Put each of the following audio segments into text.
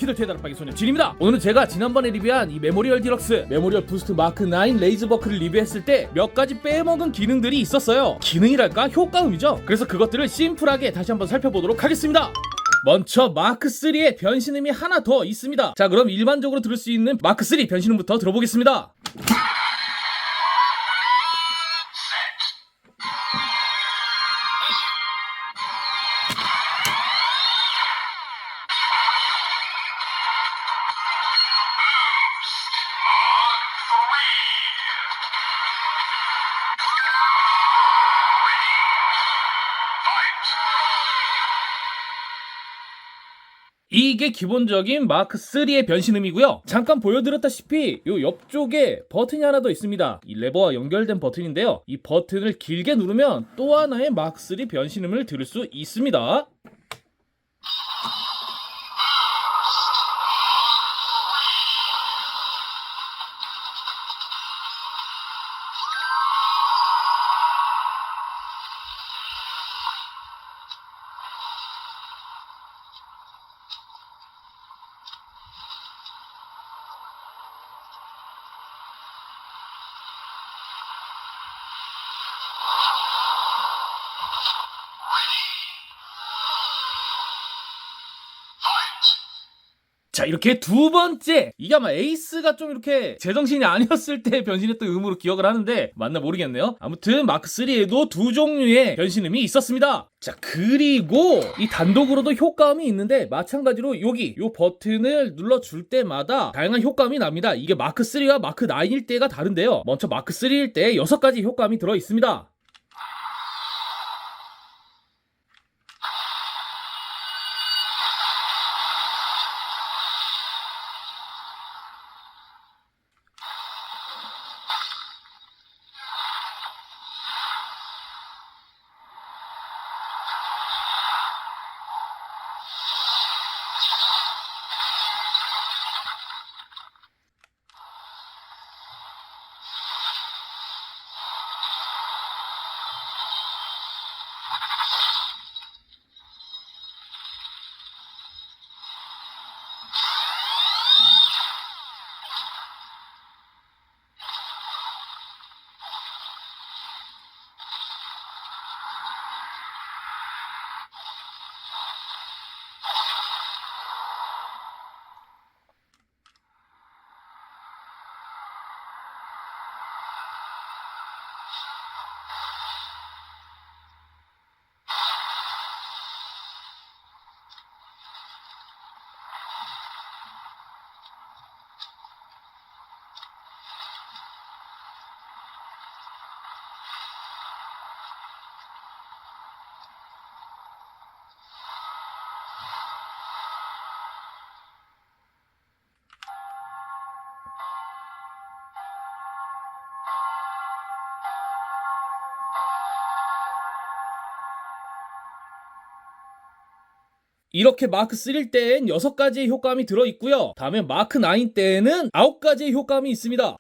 히들트의 다락방의 소녀 진입니다. 오늘은 제가 지난번에 리뷰한 이 메모리얼 디럭스 메모리얼 부스트 마크 9 레이즈버크를 리뷰했을 때 몇 가지 빼먹은 기능들이 있었어요. 기능이랄까? 효과음이죠. 그래서 그것들을 심플하게 다시 한번 살펴보도록 하겠습니다. 먼저 마크3의 변신음이 하나 더 있습니다. 자, 그럼 일반적으로 들을 수 있는 마크3 변신음부터 들어보겠습니다. 이게 기본적인 마크3의 변신음이고요. 잠깐 보여드렸다시피 요 옆쪽에 버튼이 하나 더 있습니다. 이 레버와 연결된 버튼인데요. 이 버튼을 길게 누르면 또 하나의 마크3 변신음을 들을 수 있습니다. 자, 이렇게 두 번째, 이게 아마 에이스가 좀 이렇게 제정신이 아니었을 때 변신했던 음으로 기억을 하는데 맞나 모르겠네요. 아무튼 마크3에도 두 종류의 변신음이 있었습니다. 자, 그리고 이 단독으로도 효과음이 있는데 마찬가지로 여기 요 버튼을 눌러줄 때마다 다양한 효과음이 납니다. 이게 마크3와 마크9일 때가 다른데요. 먼저 마크3일 때 6가지 효과음이 들어있습니다. 이렇게 마크3 때엔 6가지의 효과음이 들어있고요. 다음에 마크9 때에는 9가지의 효과음이 있습니다.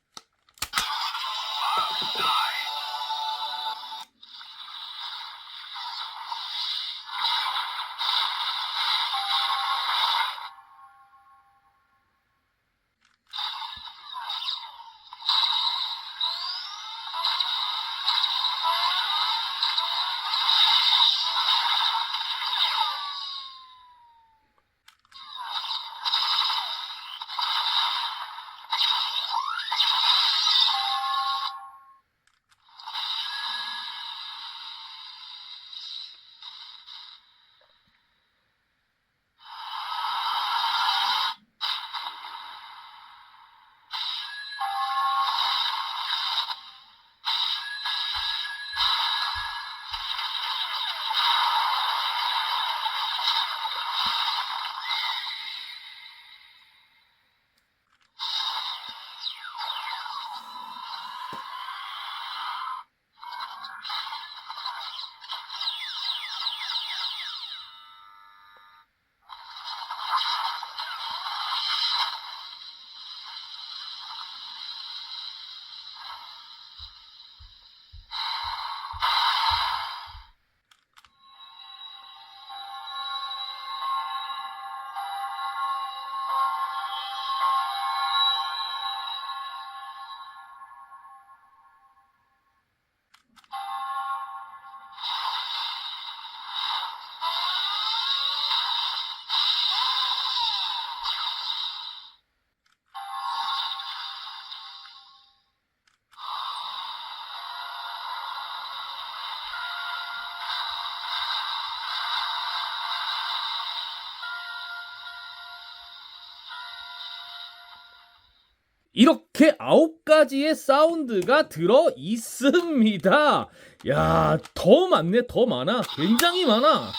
이렇게 9가지의 사운드가 들어 있습니다. 야, 더 많네, 더 많아. 굉장히 많아.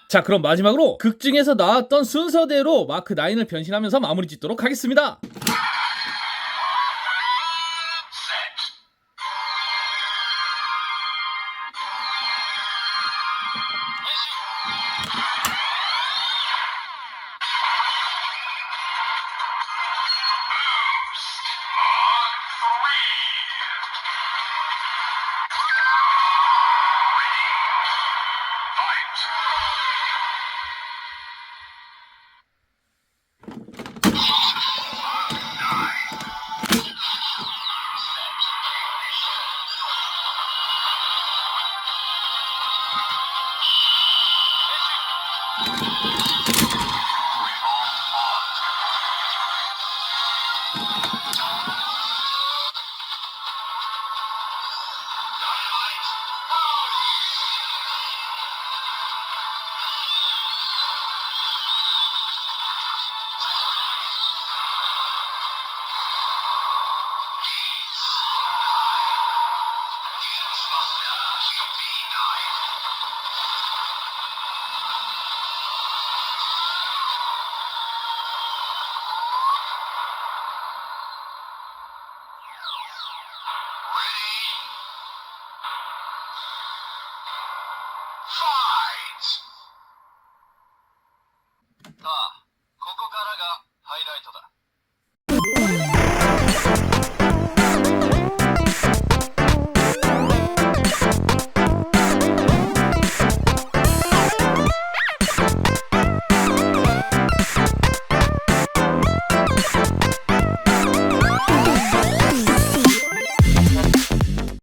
자, 그럼 마지막으로 극 중에서 나왔던 순서대로 마크 9을 변신하면서 마무리 짓도록 하겠습니다. Fight! さあ、ここからがハイライトだ。